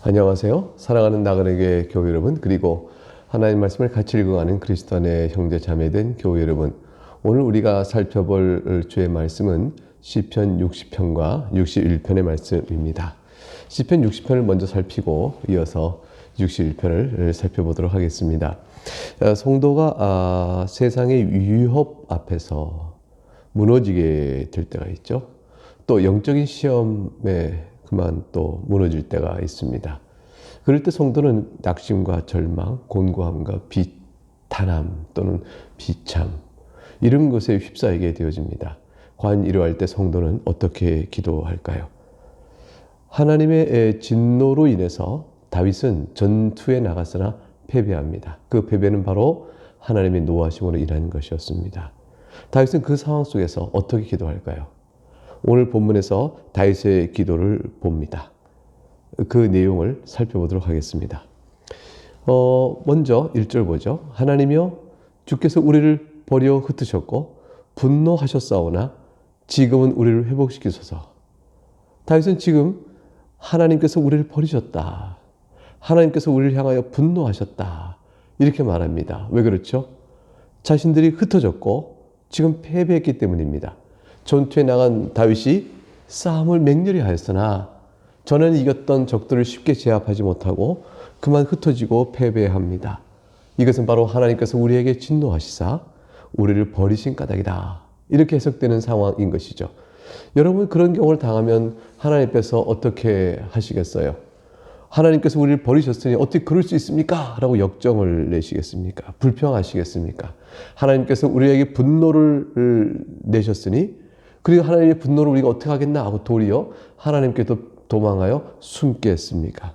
안녕하세요. 사랑하는 나그네교회 교회 여러분, 그리고 하나님 말씀을 같이 읽어가는 그리스도 안의 형제 자매된 교회 여러분, 오늘 우리가 살펴볼 주의 말씀은 시편 60편과 61편의 말씀입니다. 시편 60편을 먼저 살피고 이어서 61편을 살펴보도록 하겠습니다. 성도가 세상의 위협 앞에서 무너지게 될 때가 있죠. 또 영적인 시험에 그만 또 무너질 때가 있습니다. 그럴 때 성도는 낙심과 절망, 곤고함과 비탄함 또는 비참 이런 것에 휩싸이게 되어집니다. 과연 이러할 때 성도는 어떻게 기도할까요? 하나님의 진노로 인해서 다윗은 전투에 나갔으나 패배합니다. 그 패배는 바로 하나님의 노하심으로 인한 것이었습니다. 다윗은 그 상황 속에서 어떻게 기도할까요? 오늘 본문에서 다윗의 기도를 봅니다. 그 내용을 살펴보도록 하겠습니다. 먼저 1절 보죠. 하나님이여 주께서 우리를 버려 흩으셨고 분노하셨사오나 지금은 우리를 회복시키소서. 다윗은 지금 하나님께서 우리를 버리셨다. 하나님께서 우리를 향하여 분노하셨다. 이렇게 말합니다. 왜 그렇죠? 자신들이 흩어졌고 지금 패배했기 때문입니다. 전투에 나간 다윗이 싸움을 맹렬히 하였으나 전에는 이겼던 적들을 쉽게 제압하지 못하고 그만 흩어지고 패배합니다. 이것은 바로 하나님께서 우리에게 진노하시사 우리를 버리신 까닭이다. 이렇게 해석되는 상황인 것이죠. 여러분 그런 경우를 당하면 하나님께서 어떻게 하시겠어요? 하나님께서 우리를 버리셨으니 어떻게 그럴 수 있습니까? 라고 역정을 내시겠습니까? 불평하시겠습니까? 하나님께서 우리에게 분노를 내셨으니 그리고 하나님의 분노를 우리가 어떻게 하겠나 하고 도리어 하나님께도 도망하여 숨겠습니까?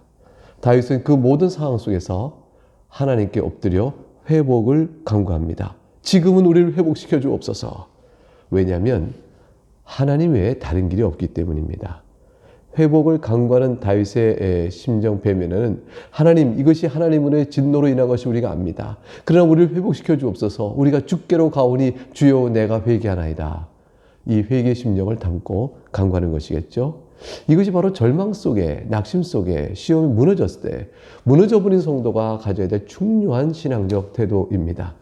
다윗은 그 모든 상황 속에서 하나님께 엎드려 회복을 간구합니다. 지금은 우리를 회복시켜 주옵소서. 왜냐하면 하나님 외에 다른 길이 없기 때문입니다. 회복을 간구하는 다윗의 심정 배면에는 하나님, 이것이 하나님의 진노로 인한 것이 우리가 압니다. 그러나 우리를 회복시켜 주옵소서. 우리가 주께로 가오니 주여 내가 회개하나이다. 이 회개의 심정을 담고 간구하는 것이겠죠. 이것이 바로 절망 속에, 낙심 속에, 시험이 무너졌을 때 무너져버린 성도가 가져야 될 중요한 신앙적 태도입니다.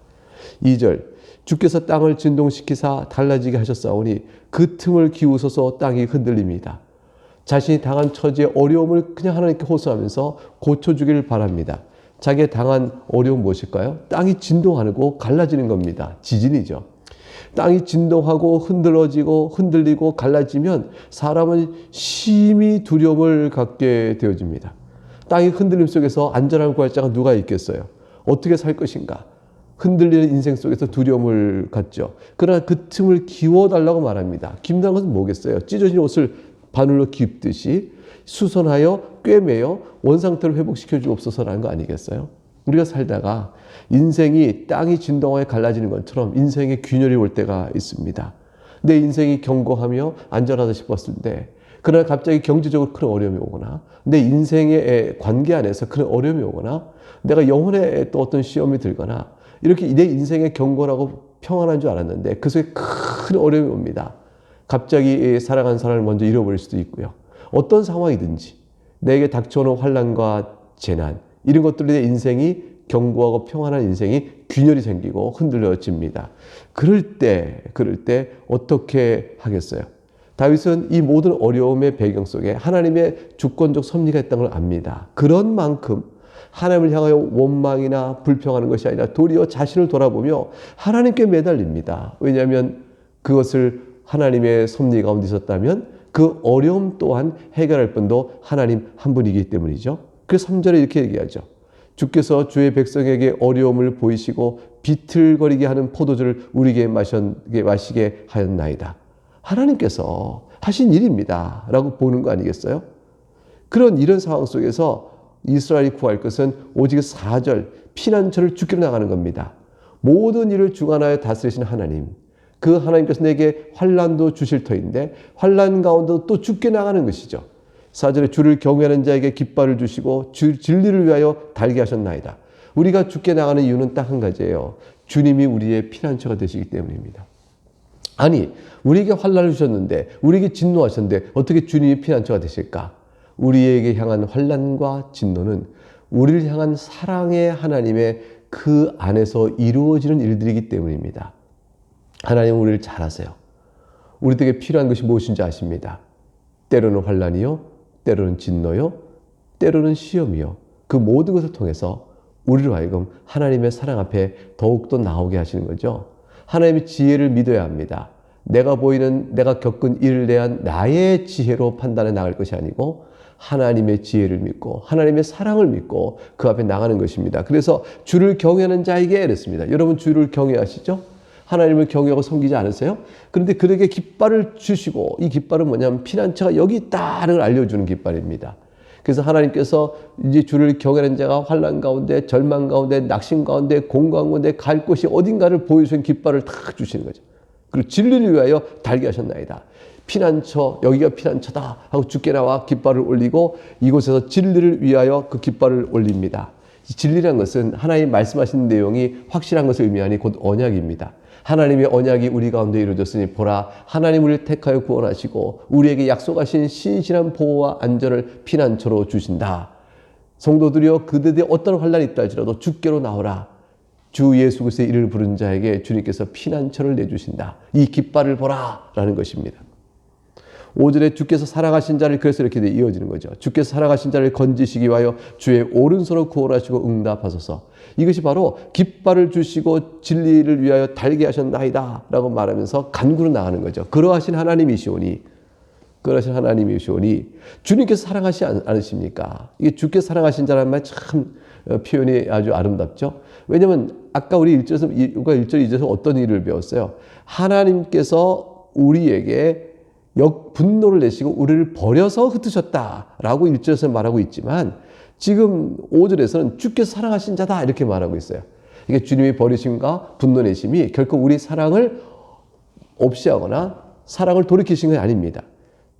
2절 주께서 땅을 진동시키사 달라지게 하셨사오니 그 틈을 기우소서 땅이 흔들립니다. 자신이 당한 처지의 어려움을 그냥 하나님께 호소하면서 고쳐주기를 바랍니다. 자기가 당한 어려움 무엇일까요? 땅이 진동하고 갈라지는 겁니다. 지진이죠. 땅이 진동하고 흔들어지고 흔들리고 갈라지면 사람은 심히 두려움을 갖게 되어집니다. 땅이 흔들림 속에서 안전함을 구할 자가 누가 있겠어요? 어떻게 살 것인가? 흔들리는 인생 속에서 두려움을 갖죠. 그러나 그 틈을 기워달라고 말합니다. 기운다는 것은 뭐겠어요? 찢어진 옷을 바늘로 깁듯이 수선하여 꿰매어 원상태로 회복시켜 주옵소서라는 거 아니겠어요? 우리가 살다가 인생이 땅이 진동하여 갈라지는 것처럼 인생의 균열이 올 때가 있습니다. 내 인생이 견고하며 안전하다 싶었을 때, 그러나 갑자기 경제적으로 큰 어려움이 오거나 내 인생의 관계 안에서 큰 어려움이 오거나 내가 영혼에 또 어떤 시험이 들거나 이렇게 내 인생의 견고하고 평안한 줄 알았는데 그 속에 큰 어려움이 옵니다. 갑자기 사랑한 사람을 먼저 잃어버릴 수도 있고요. 어떤 상황이든지 내게 닥쳐오는 환난과 재난 이런 것들로 내 인생이 견고하고 평안한 인생이 균열이 생기고 흔들려집니다. 그럴 때 어떻게 하겠어요? 다윗은 이 모든 어려움의 배경 속에 하나님의 주권적 섭리가 있다는 걸 압니다. 그런 만큼 하나님을 향하여 원망이나 불평하는 것이 아니라 도리어 자신을 돌아보며 하나님께 매달립니다. 왜냐하면 그것을 하나님의 섭리 가운데 있었다면 그 어려움 또한 해결할 분도 하나님 한 분이기 때문이죠. 그래서 3절에 이렇게 얘기하죠. 주께서 주의 백성에게 어려움을 보이시고 비틀거리게 하는 포도주를 우리에게 마시게 하였나이다. 하나님께서 하신 일입니다. 라고 보는 거 아니겠어요? 이런 상황 속에서 이스라엘이 구할 것은 오직 4절 피난처를 주께로 나가는 겁니다. 모든 일을 주관하여 다스리신 하나님. 그 하나님께서 내게 환난도 주실 터인데 환난 가운데도 또 주께 나가는 것이죠. 4절에 주를 경외하는 자에게 깃발을 주시고 진리를 위하여 달게 하셨나이다. 우리가 주께 나가는 이유는 딱 한 가지예요. 주님이 우리의 피난처가 되시기 때문입니다. 아니 우리에게 환난을 주셨는데 우리에게 진노하셨는데 어떻게 주님이 피난처가 되실까? 우리에게 향한 환난과 진노는 우리를 향한 사랑의 하나님의 그 안에서 이루어지는 일들이기 때문입니다. 하나님은 우리를 잘 아세요. 우리에게 필요한 것이 무엇인지 아십니다. 때로는 환난이요, 때로는 진노요, 때로는 시험이요. 그 모든 것을 통해서 우리로 하여금 하나님의 사랑 앞에 더욱더 나오게 하시는 거죠. 하나님의 지혜를 믿어야 합니다. 내가 보이는, 내가 겪은 일에 대한 나의 지혜로 판단해 나갈 것이 아니고 하나님의 지혜를 믿고 하나님의 사랑을 믿고 그 앞에 나가는 것입니다. 그래서 주를 경외하는 자에게 이랬습니다. 여러분 주를 경외하시죠? 하나님을 경외하고 섬기지 않으세요? 그런데 그에게 깃발을 주시고, 이 깃발은 뭐냐면 피난처가 여기 있다는 걸 알려주는 깃발입니다. 그래서 하나님께서 이제 주를 경외하는 자가 환난 가운데, 절망 가운데, 낙심 가운데, 공고한 가운데 갈 곳이 어딘가를 보여주는 깃발을 탁 주시는 거죠. 그리고 진리를 위하여 달게 하셨나이다. 피난처, 여기가 피난처다 하고 주께 나와 깃발을 올리고 이곳에서 진리를 위하여 그 깃발을 올립니다. 진리란 것은 하나님 말씀하시는 내용이 확실한 것을 의미하니 곧 언약입니다. 하나님의 언약이 우리 가운데 이루어졌으니 보라, 하나님 우리를 택하여 구원하시고 우리에게 약속하신 신실한 보호와 안전을 피난처로 주신다. 성도들이여, 그들의 어떤 환난이 있다 할지라도 주께로 나오라. 주 예수 그리스도의 이름을 부른 자에게 주님께서 피난처를 내주신다. 이 깃발을 보라 라는 것입니다. 5절에 주께서 사랑하신 자를, 그래서 이렇게 이어지는 거죠. 주께서 사랑하신 자를 건지시기 위하여 주의 오른손으로 구원하시고 응답하소서. 이것이 바로 깃발을 주시고 진리를 위하여 달게 하셨나이다 라고 말하면서 간구로 나가는 거죠. 그러하신 하나님이시오니, 그러하신 하나님이시오니 주님께서 사랑하시지 않으십니까? 이게 주께서 사랑하신 자라는 말 참 표현이 아주 아름답죠. 왜냐하면 아까 우리 1절에서 1절 2절에서 어떤 일을 배웠어요? 하나님께서 우리에게 분노를 내시고 우리를 버려서 흩으셨다라고 1절에서 말하고 있지만 지금 5절에서는 주께서 사랑하신 자다 이렇게 말하고 있어요. 이게 주님이 버리심과 분노 내심이 결코 우리 사랑을 없이 하거나 사랑을 돌이키신 건 아닙니다.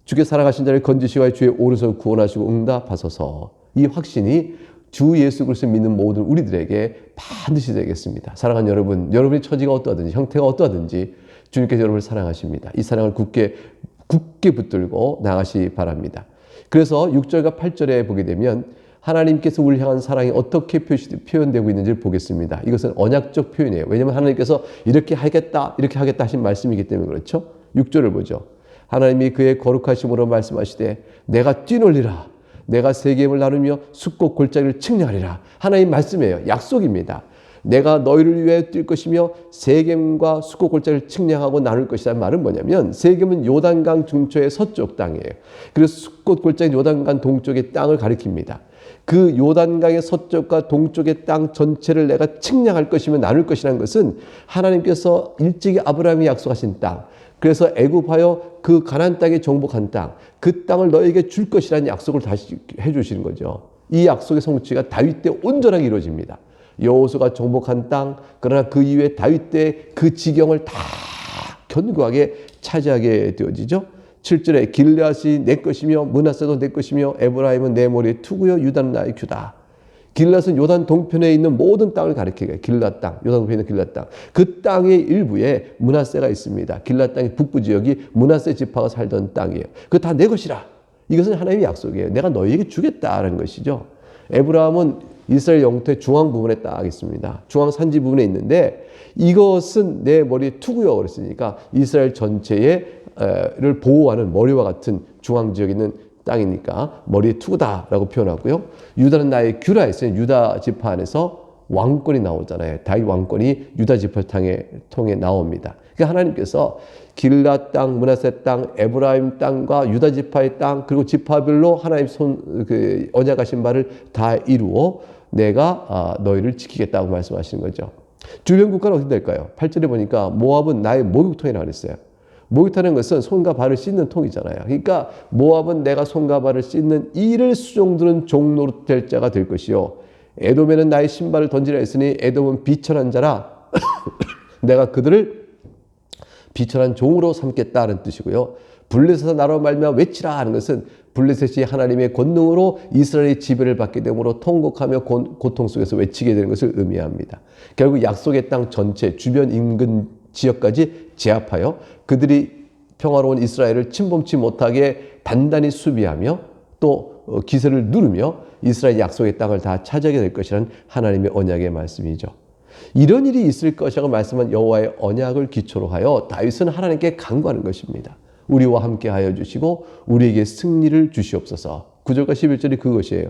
주께서 사랑하신 자를 건지시고 주의 오른손 구원하시고 응답하소서. 이 확신이 주 예수 그리스도를 믿는 모든 우리들에게 반드시 되겠습니다. 사랑하는 여러분, 여러분의 처지가 어떠하든지 형태가 어떠하든지 주님께서 여러분을 사랑하십니다. 이 사랑을 굳게 붙들고 나가시기 바랍니다. 그래서 6절과 8절에 보게 되면 하나님께서 우리를 향한 사랑이 어떻게 표현되고 있는지를 보겠습니다. 이것은 언약적 표현이에요. 왜냐하면 하나님께서 이렇게 하겠다, 이렇게 하겠다 하신 말씀이기 때문에 그렇죠. 6절을 보죠. 하나님이 그의 거룩하심으로 말씀하시되 내가 뛰놀리라. 내가 세겜을 나누며 숫꽃 골짜기를 측량하리라. 하나님 말씀이에요. 약속입니다. 내가 너희를 위해 뛸 것이며 세겜과 숫꽃 골짜기를 측량하고 나눌 것이라는 말은 뭐냐면 세겜은 요단강 중초의 서쪽 땅이에요. 그래서 숫꽃 골짜기 요단강 동쪽의 땅을 가리킵니다. 그 요단강의 서쪽과 동쪽의 땅 전체를 내가 측량할 것이며 나눌 것이라는 것은 하나님께서 일찍이 아브라함이 약속하신 땅, 그래서 애굽하여 그 가나안 땅에 정복한 땅, 그 땅을 너에게 줄 것이라는 약속을 다시 해주시는 거죠. 이 약속의 성취가 다윗 때 온전하게 이루어집니다. 여호수아가 정복한 땅, 그러나 그 이후에 다윗 때 그 지경을 다 견고하게 차지하게 되어지죠. 7절에 길앗이 내 것이며 므낫세도 내 것이며 에브라임은 내 머리의 투구요 유다는 나의 규다. 길앗은 요단 동편에 있는 모든 땅을 가리켜요. 길앗 땅, 요단 동편에 있는 길앗 땅. 그 땅의 일부에 므낫세가 있습니다. 길앗 땅의 북부 지역이 므낫세 지파가 살던 땅이에요. 그거 다 내 것이라. 이것은 하나님의 약속이에요. 내가 너희에게 주겠다라는 것이죠. 에브라임은 이스라엘 영토의 중앙 부분에 딱 있습니다. 중앙 산지 부분에 있는데 이것은 내 머리에 투구요 그랬으니까 이스라엘 전체를 보호하는 머리와 같은 중앙 지역에 있는 땅이니까 머리에 투구다라고 표현하고요. 유다는 나의 규라 했어요. 유다 지파 안에서 왕권이 나오잖아요. 다윗 왕권이 유다 지파 통해 나옵니다. 그러니까 하나님께서 길앗 땅, 므낫세 땅, 에브라임 땅과 유다 지파의 땅, 그리고 지파별로 하나님 언약하신 바를 다 이루어 내가 너희를 지키겠다고 말씀하시는 거죠. 주변 국가는 어떻게 될까요? 8절에 보니까 모압은 나의 목욕통이라고 그랬어요. 목욕하는 것은 손과 발을 씻는 통이잖아요. 그러니까 모압은 내가 손과 발을 씻는 이를 수종드는 종로 될 자가 될 것이요. 에돔에는 나의 신발을 던지라 했으니 에돔은 비천한 자라 내가 그들을 비천한 종으로 삼겠다는 뜻이고요. 블레셋에서 나로 말미암아 외치라 하는 것은 블레셋이 하나님의 권능으로 이스라엘의 지배를 받게 되므로 통곡하며 고통 속에서 외치게 되는 것을 의미합니다. 결국 약속의 땅 전체 주변 인근 지역까지 제압하여 그들이 평화로운 이스라엘을 침범치 못하게 단단히 수비하며 또 기세를 누르며 이스라엘 약속의 땅을 다 차지하게 될 것이라는 하나님의 언약의 말씀이죠. 이런 일이 있을 것이라고 말씀한 여호와의 언약을 기초로 하여 다윗은 하나님께 간구하는 것입니다. 우리와 함께 하여 주시고 우리에게 승리를 주시옵소서. 9절과 11절이 그것이에요.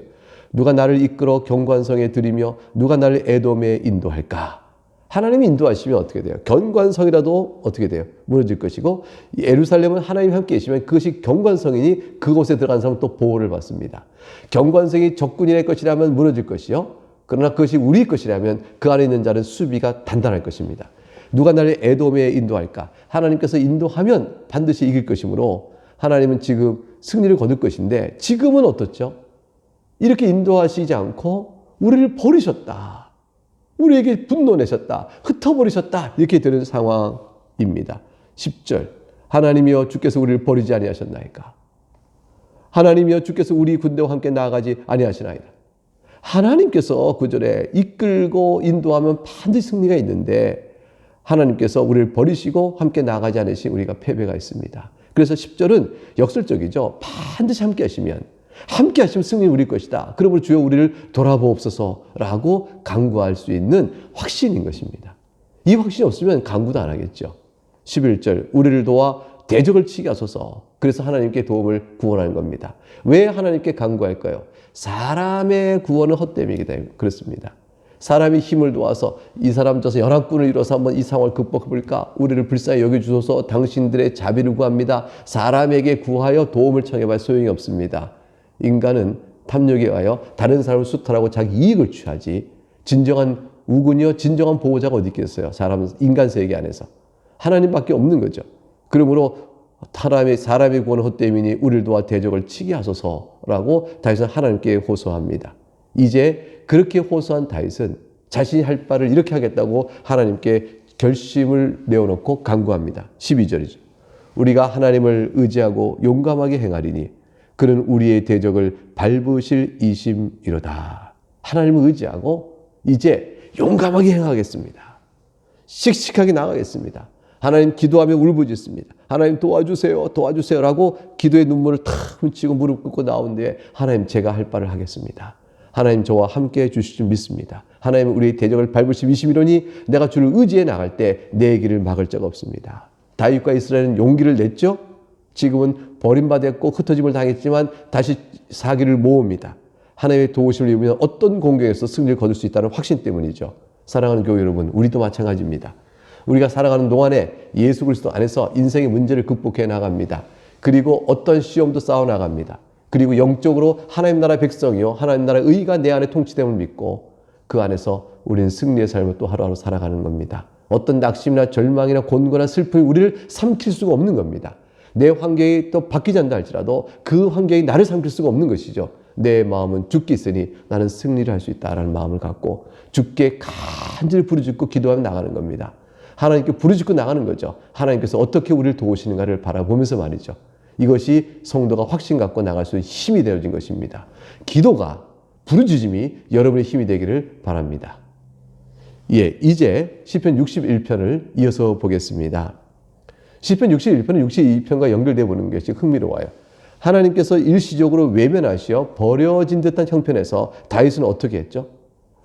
누가 나를 이끌어 경관성에 들이며 누가 나를 에돔에 인도할까? 하나님이 인도하시면 어떻게 돼요? 경관성이라도 어떻게 돼요? 무너질 것이고, 예루살렘은 하나님이 함께 계시면 그것이 경관성이니 그곳에 들어간 사람은 또 보호를 받습니다. 경관성이 적군인의 것이라면 무너질 것이요, 그러나 그것이 우리 것이라면 그 안에 있는 자는 수비가 단단할 것입니다. 누가 나를 에돔에 인도할까? 하나님께서 인도하면 반드시 이길 것이므로 하나님은 지금 승리를 거둘 것인데, 지금은 어떻죠? 이렇게 인도하시지 않고 우리를 버리셨다. 우리에게 분노내셨다. 흩어버리셨다. 이렇게 되는 상황입니다. 10절. 하나님이여 주께서 우리를 버리지 아니하셨나이까? 하나님이여 주께서 우리 군대와 함께 나아가지 아니하시나이다. 하나님께서 9절에 이끌고 인도하면 반드시 승리가 있는데, 하나님께서 우리를 버리시고 함께 나아가지 않으시면 우리가 패배가 있습니다. 그래서 10절은 역설적이죠. 반드시 함께 하시면 승리 우리 것이다. 그러므로 주여 우리를 돌아보옵소서라고 간구할 수 있는 확신인 것입니다. 이 확신이 없으면 간구도 안 하겠죠. 11절. 우리를 도와 대적을 치게 하소서. 그래서 하나님께 도움을 구원하는 겁니다. 왜 하나님께 간구할까요? 사람의 구원은 헛됨이기 때문에 그렇습니다. 사람이 힘을 도와서 이 사람 저서 연합군을 이뤄서 한번 이 상황을 극복해볼까? 우리를 불쌍히 여겨주소서. 당신들의 자비를 구합니다. 사람에게 구하여 도움을 청해봐 소용이 없습니다. 인간은 탐욕에 의하여 다른 사람을 수탈하고 자기 이익을 취하지, 진정한 우군이요 진정한 보호자가 어디 있겠어요? 인간 세계 안에서 하나님밖에 없는 거죠. 그러므로 사람의 구원은 헛됨이니 우리를 도와 대적을 치게 하소서라고 다윗은 하나님께 호소합니다. 이제 그렇게 호소한 다윗은 자신이 할 바를 이렇게 하겠다고 하나님께 결심을 내어놓고 간구합니다. 12절이죠. 우리가 하나님을 의지하고 용감하게 행하리니 그는 우리의 대적을 밟으실 이심이로다. 하나님을 의지하고 이제 용감하게 행하겠습니다. 씩씩하게 나가겠습니다. 하나님 기도하며 울부짖습니다. 하나님 도와주세요, 도와주세요라고 기도의 눈물을 탁 훔치고 무릎 꿇고 나온 뒤에 하나님 제가 할 바를 하겠습니다. 하나님 저와 함께 해주실 줄 믿습니다. 하나님은 우리의 대적을 밟으실 이심이로니 내가 주를 의지해 나갈 때 내 길을 막을 자가 없습니다. 다윗과 이스라엘은 용기를 냈죠. 지금은 버림받았고 흩어짐을 당했지만 다시 사기를 모읍니다. 하나님의 도우심을 입으면 어떤 공격에서 승리를 거둘 수 있다는 확신 때문이죠. 사랑하는 교회 여러분, 우리도 마찬가지입니다. 우리가 살아가는 동안에 예수 그리스도 안에서 인생의 문제를 극복해 나갑니다. 그리고 어떤 시험도 싸워 나갑니다. 그리고 영적으로 하나님 나라 백성이요 하나님 나라 의가 내 안에 통치됨을 믿고 그 안에서 우리는 승리의 삶을 또 하루하루 살아가는 겁니다. 어떤 낙심이나 절망이나 곤고나 슬픔이 우리를 삼킬 수가 없는 겁니다. 내 환경이 또 바뀌지 않는다 할지라도 그 환경이 나를 삼킬 수가 없는 것이죠. 내 마음은 주께 있으니 나는 승리를 할 수 있다라는 마음을 갖고 주께 간절히 부르짖고 기도하며 나가는 겁니다. 하나님께 부르짖고 나가는 거죠. 하나님께서 어떻게 우리를 도우시는가를 바라보면서 말이죠. 이것이 성도가 확신 갖고 나갈 수 있는 힘이 되어진 것입니다. 기도가, 부르짖음이 여러분의 힘이 되기를 바랍니다. 예, 이제 시편 61편을 이어서 보겠습니다. 시편 61편은 62편과 연결되어 보는 것이 흥미로워요. 하나님께서 일시적으로 외면하시어 버려진 듯한 형편에서 다윗은 어떻게 했죠?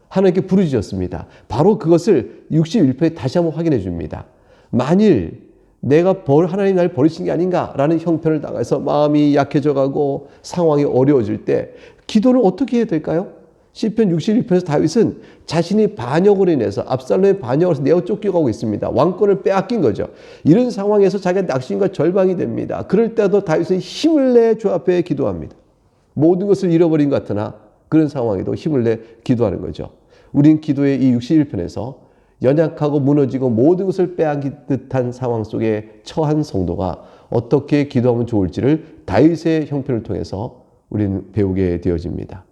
하나님께 부르짖었습니다. 바로 그것을 61편에 다시 한번 확인해 줍니다. 만일 내가 하나님 날 버리신 게 아닌가라는 형편을 당해서 마음이 약해져 가고 상황이 어려워질 때 기도를 어떻게 해야 될까요? 시편 61편에서 다윗은 자신이 반역으로 인해서 압살롬의 반역으로 내어 쫓겨가고 있습니다. 왕권을 빼앗긴 거죠. 이런 상황에서 자기가 낙심과 절망이 됩니다. 그럴 때도 다윗은 힘을 내 주 앞에 기도합니다. 모든 것을 잃어버린 것 같으나 그런 상황에도 힘을 내 기도하는 거죠. 우린 기도의 이 61편에서 연약하고 무너지고 모든 것을 빼앗긴 듯한 상황 속에 처한 성도가 어떻게 기도하면 좋을지를 다윗의 형편을 통해서 우리는 배우게 되어집니다.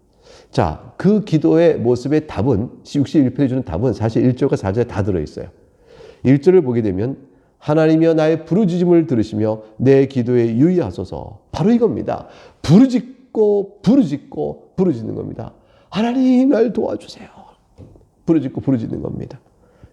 자, 그 기도의 모습의 답은 61편에 주는 답은 사실 1절과 4절에 다 들어있어요. 1절을 보게 되면 하나님이여 나의 부르짖음을 들으시며 내 기도에 유의하소서. 바로 이겁니다. 부르짖고 부르짖는 겁니다. 하나님 날 도와주세요. 부르짖고 부르짖는 겁니다.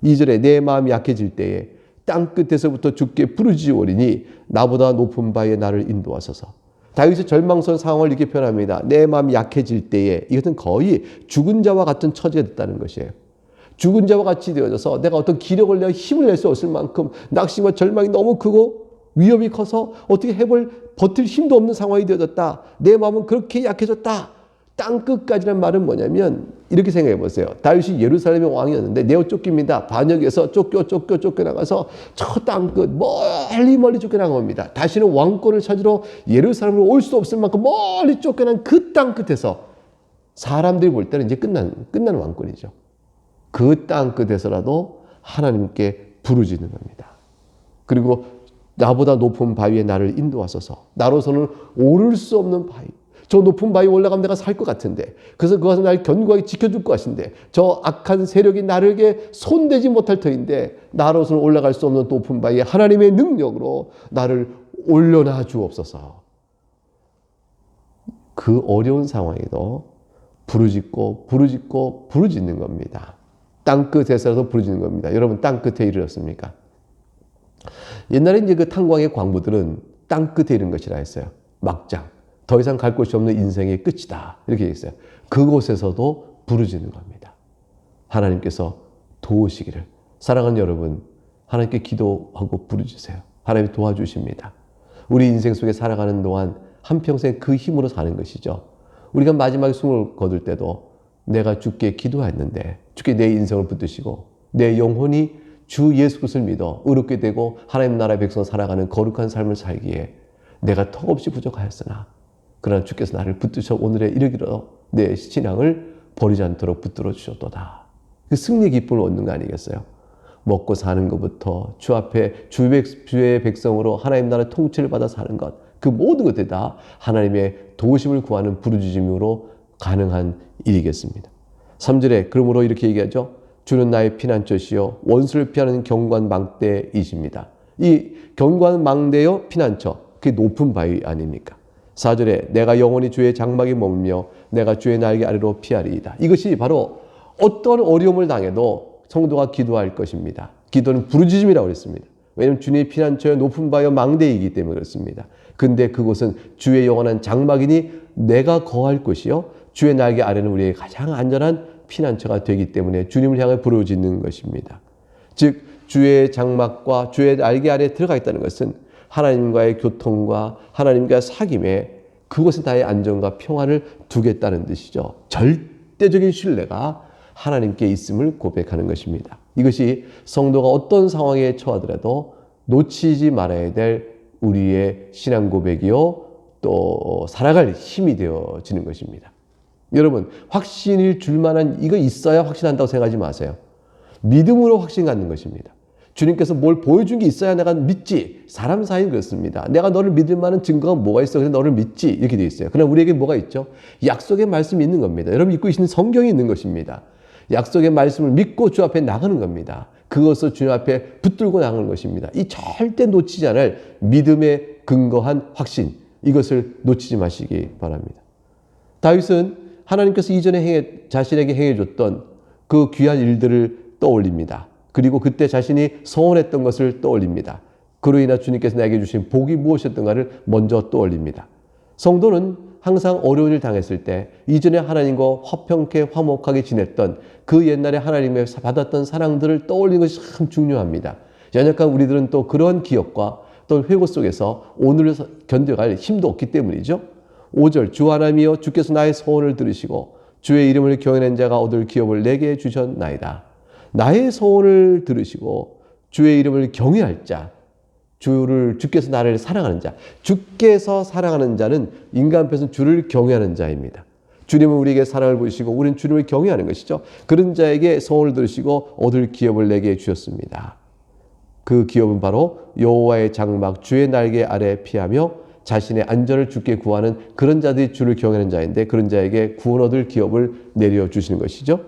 2절에 내 마음이 약해질 때에 땅끝에서부터 주께 부르짖으오리니 나보다 높은 바에 나를 인도하소서. 다윗의 절망스러운 상황을 이렇게 표현합니다. 내 마음이 약해질 때에 이것은 거의 죽은 자와 같은 처지가 됐다는 것이에요. 죽은 자와 같이 되어져서 내가 어떤 기력을 내어 힘을 낼 수 없을 만큼 낙심과 절망이 너무 크고 위협이 커서 어떻게 버틸 힘도 없는 상황이 되어졌다. 내 마음은 그렇게 약해졌다. 땅끝까지란 말은 뭐냐면 이렇게 생각해 보세요. 다윗이 예루살렘의 왕이었는데 내어 쫓깁니다. 반역에서 쫓겨나가서 저 땅끝 멀리 쫓겨난 겁니다. 다시는 왕권을 찾으러 예루살렘으로 올 수 없을 만큼 멀리 쫓겨난 그 땅끝에서 사람들이 볼 때는 이제 끝난 왕권이죠. 그 땅끝에서라도 하나님께 부르짖는 겁니다. 그리고 나보다 높은 바위에 나를 인도하소서. 나로서는 오를 수 없는 바위. 저 높은 바위 올라가면 내가 살 것 같은데, 그래서 그것은 나를 견고하게 지켜줄 것 같은데, 저 악한 세력이 나에게 손대지 못할 터인데 나로서는 올라갈 수 없는 높은 바위에 하나님의 능력으로 나를 올려놔 주옵소서. 그 어려운 상황에도 부르짖는 겁니다. 땅끝에서라도 부르짖는 겁니다. 여러분, 땅끝에 이르렀습니까? 옛날에 이제 그 탄광의 광부들은 땅끝에 이른 것이라 했어요. 막장. 더 이상 갈 곳이 없는 인생의 끝이다. 이렇게 했어요. 그곳에서도 부르짖는 겁니다. 하나님께서 도우시기를. 사랑하는 여러분, 하나님께 기도하고 부르짖으세요. 하나님이 도와주십니다. 우리 인생 속에 살아가는 동안 한평생 그 힘으로 사는 것이죠. 우리가 마지막에 숨을 거둘 때도 내가 주께 기도했는데 주께 내 인생을 붙드시고 내 영혼이 주 예수 그리스도를 믿어 의롭게 되고 하나님 나라의 백성 살아가는 거룩한 삶을 살기에 내가 턱없이 부족하였으나 그러나 주께서 나를 붙드셔 오늘에 이르기로 내 신앙을 버리지 않도록 붙들어 주셨도다. 그 승리의 기쁨을 얻는 거 아니겠어요? 먹고 사는 것부터 주 앞에 주의 백성으로 하나님 나라의 통치를 받아 사는 것, 그 모든 것들이 다 하나님의 도우심을 구하는 부르짖음으로 가능한 일이겠습니다. 3절에 그러므로 이렇게 얘기하죠. 주는 나의 피난처시요 원수를 피하는 경관망대이십니다. 이 경관망대요 피난처, 그게 높은 바위 아닙니까? 4절에 내가 영원히 주의 장막에 머물며 내가 주의 날개 아래로 피하리이다. 이것이 바로 어떤 어려움을 당해도 성도가 기도할 것입니다. 기도는 부르짖음이라고 했습니다. 왜냐하면 주님의 피난처에 높은 바위와 망대이기 때문에 그렇습니다. 근데 그곳은 주의 영원한 장막이니 내가 거할 곳이요 주의 날개 아래는 우리의 가장 안전한 피난처가 되기 때문에 주님을 향해 부르짖는 것입니다. 즉 주의 장막과 주의 날개 아래에 들어가 있다는 것은 하나님과의 교통과 하나님과의 사귐에 그곳에 나의 안정과 평안을 두겠다는 뜻이죠. 절대적인 신뢰가 하나님께 있음을 고백하는 것입니다. 이것이 성도가 어떤 상황에 처하더라도 놓치지 말아야 될 우리의 신앙 고백이요 또 살아갈 힘이 되어지는 것입니다. 여러분, 확신일 줄만한 이거 있어야 확신한다고 생각하지 마세요. 믿음으로 확신 갖는 것입니다. 주님께서 뭘 보여준 게 있어야 내가 믿지. 사람 사이는 그렇습니다. 내가 너를 믿을 만한 증거가 뭐가 있어? 그래서 너를 믿지. 이렇게 돼 있어요. 그러나 우리에게 뭐가 있죠? 약속의 말씀이 있는 겁니다. 여러분 믿고 있는 성경이 있는 것입니다. 약속의 말씀을 믿고 주 앞에 나가는 겁니다. 그것을 주님 앞에 붙들고 나가는 것입니다. 이 절대 놓치지 않을 믿음에 근거한 확신, 이것을 놓치지 마시기 바랍니다. 다윗은 하나님께서 이전에 자신에게 행해줬던 그 귀한 일들을 떠올립니다. 그리고 그때 자신이 소원했던 것을 떠올립니다. 그로 인해 주님께서 나에게 주신 복이 무엇이었던가를 먼저 떠올립니다. 성도는 항상 어려운 일 당했을 때 이전에 하나님과 화평케 화목하게 지냈던 그 옛날에 하나님의 받았던 사랑들을 떠올리는 것이 참 중요합니다. 연약한 우리들은 또 그런 기억과 또 회고 속에서 오늘을 견뎌갈 힘도 없기 때문이죠. 5절 주 하나님이여 주께서 나의 소원을 들으시고 주의 이름을 경외하는 자가 얻을 기업을 내게 주셨나이다. 나의 소원을 들으시고 주의 이름을 경외할 자, 주께서 나를 사랑하는 자, 주께서 사랑하는 자는 인간 앞에서는 주를 경외하는 자입니다. 주님은 우리에게 사랑을 보이시고 우리는 주님을 경외하는 것이죠. 그런 자에게 소원을 들으시고 얻을 기업을 내게 주셨습니다. 그 기업은 바로 여호와의 장막 주의 날개 아래 피하며 자신의 안전을 주께 구하는 그런 자들이 주를 경외하는 자인데 그런 자에게 구원 얻을 기업을 내려주시는 것이죠.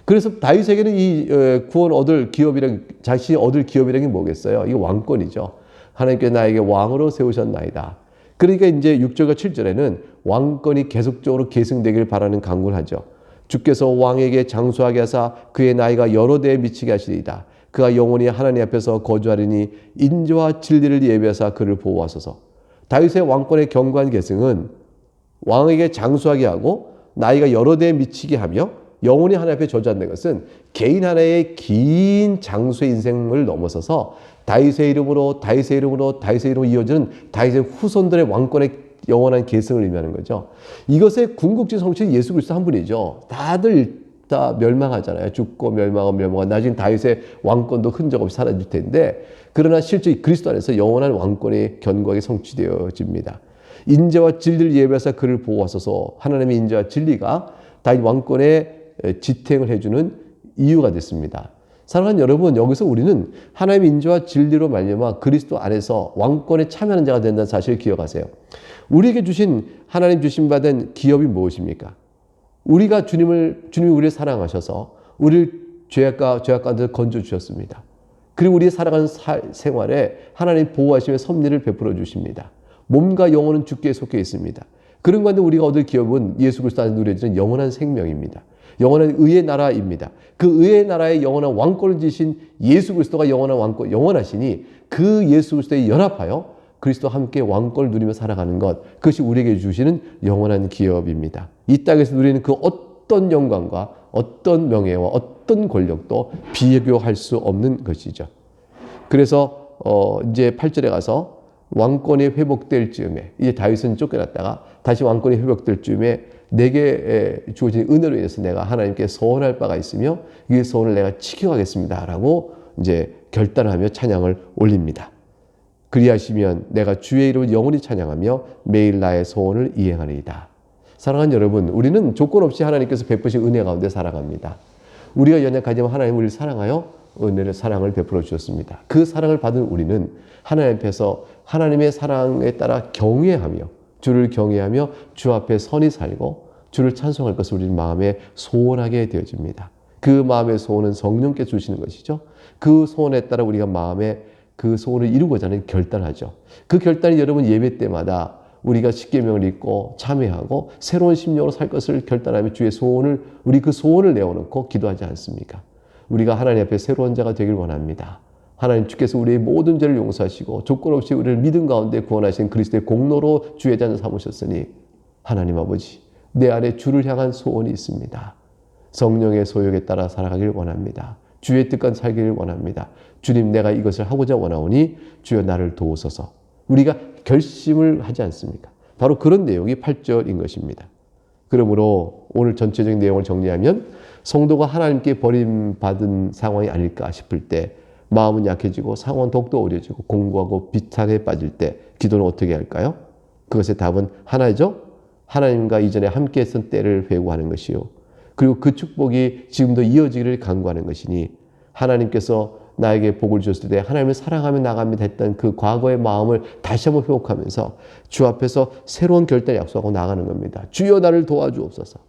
그래서 다윗에게는 이 구원 얻을 기업이란 자신이 얻을 기업이라는 게 뭐겠어요? 이게 왕권이죠. 하나님께서 나에게 왕으로 세우셨나이다. 그러니까 이제 6절과 7절에는 왕권이 계속적으로 계승되기를 바라는 간구를 하죠. 주께서 왕에게 장수하게 하사 그의 나이가 여러 대에 미치게 하시리이다. 그가 영원히 하나님 앞에서 거주하리니 인자와 진리를 예비하사 그를 보호하소서. 다윗의 왕권의 견고한 계승은 왕에게 장수하게 하고 나이가 여러 대에 미치게 하며 영원히 하나님 앞에 저주한다는 것은 개인 하나의 긴 장수의 인생을 넘어서서 다윗의 이름으로 이어지는 다윗의 후손들의 왕권의 영원한 계승을 의미하는 거죠. 이것의 궁극적 성취는 예수 그리스도 한 분이죠. 다들 다 멸망하잖아요. 죽고 멸망하고 나중에 다윗의 왕권도 흔적 없이 사라질 텐데, 그러나 실제 그리스도 안에서 영원한 왕권이 견고하게 성취되어집니다. 인재와 진리를 예배하사 그를 보호하소서. 하나님의 인재와 진리가 다윗 왕권의 지탱을 해주는 이유가 됐습니다. 사랑하는 여러분, 여기서 우리는 하나님의 인재와 진리로 말미암아 그리스도 안에서 왕권에 참여하는 자가 된다는 사실을 기억하세요. 우리에게 주신 하나님 주신 받은 기업이 무엇입니까? 주님이 우리를 사랑하셔서 우리를 죄악과 가운데서 건져 주셨습니다. 그리고 우리의 살아가는 생활에 하나님 보호하시며 섭리를 베풀어 주십니다. 몸과 영혼은 주께 속해 있습니다. 그런 가운데 우리가 얻을 기업은 예수 그리스도 안에서 누려지는 영원한 생명입니다. 영원한 의의 나라입니다. 그 의의 나라의 영원한 왕권을 지신 예수 그리스도가 영원하시니 그 예수 그리스도에 연합하여 그리스도와 함께 왕권을 누리며 살아가는 것, 그것이 우리에게 주시는 영원한 기업입니다. 이 땅에서 누리는 그 어떤 영광과 어떤 명예와 어떤 권력도 비교할 수 없는 것이죠. 그래서 이제 8절에 가서 왕권이 회복될 즈음에, 이제 다윗은 쫓겨났다가 다시 왕권이 회복될 즈음에 내게 주어진 은혜로 인해서 내가 하나님께 서원할 바가 있으며 이 서원을 내가 지켜가겠습니다 라고 이제 결단하며 찬양을 올립니다. 그리하시면 내가 주의 이름을 영원히 찬양하며 매일 나의 소원을 이행하리이다. 사랑하는 여러분, 우리는 조건 없이 하나님께서 베푸신 은혜 가운데 살아갑니다. 우리가 연약하지만 하나님 우리를 사랑하여 사랑을 베풀어 주셨습니다. 그 사랑을 받은 우리는 하나님 앞에서 하나님의 사랑에 따라 주를 경외하며 주 앞에 선히 살고 주를 찬송할 것을 우리 마음에 소원하게 되어집니다. 그 마음의 소원은 성령께 주시는 것이죠. 그 소원에 따라 우리가 마음에 그 소원을 이루고자 하는 결단하죠. 그 결단이 여러분 예배 때마다 우리가 십계명을 읽고 참회하고 새로운 심령으로 살 것을 결단하며 주의 소원을, 우리 그 소원을 내어놓고 기도하지 않습니까? 우리가 하나님 앞에 새로운 자가 되길 원합니다. 하나님 주께서 우리의 모든 죄를 용서하시고 조건 없이 우리를 믿음 가운데 구원하신 그리스도의 공로로 주의 자녀 삼으셨으니 하나님 아버지, 내 안에 주를 향한 소원이 있습니다. 성령의 소욕에 따라 살아가길 원합니다. 주의 뜻과 살기를 원합니다. 주님, 내가 이것을 하고자 원하오니 주여 나를 도우소서. 우리가 결심을 하지 않습니까? 바로 그런 내용이 8절인 것입니다. 그러므로 오늘 전체적인 내용을 정리하면 성도가 하나님께 버림받은 상황이 아닐까 싶을 때 마음은 약해지고 상황은 더욱더 어려지고 공고하고 비탄에 빠질 때 기도는 어떻게 할까요? 그것의 답은 하나죠. 하나님과 이전에 함께 했던 때를 회고하는 것이요. 그리고 그 축복이 지금도 이어지기를 간구하는 것이니 하나님께서 나에게 복을 주셨을 때 하나님을 사랑하며 나갑니다 했던 그 과거의 마음을 다시 한번 회복하면서 주 앞에서 새로운 결단을 약속하고 나가는 겁니다. 주여 나를 도와주옵소서.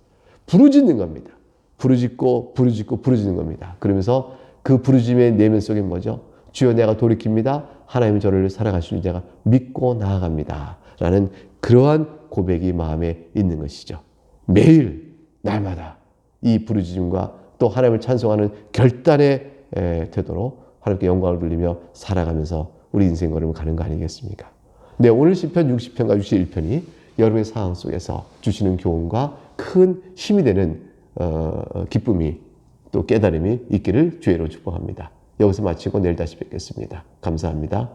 부르짖는 겁니다. 부르짖는 겁니다. 그러면서 그 부르짖음의 내면 속에 뭐죠? 주여 내가 돌이킵니다. 하나님이 저를 사랑하시는 제가 믿고 나아갑니다. 라는 그러한 고백이 마음에 있는 것이죠. 매일 날마다 이 부르짖음과 또 하나님을 찬송하는 결단의 태도로 하나님께 영광을 돌리며 살아가면서 우리 인생 걸음을 가는 거 아니겠습니까? 네, 오늘 시편 60편과 61편이 여러분의 상황 속에서 주시는 교훈과 큰 힘이 되는 기쁨이 또 깨달음이 있기를 주의로 축복합니다. 여기서 마치고 내일 다시 뵙겠습니다. 감사합니다.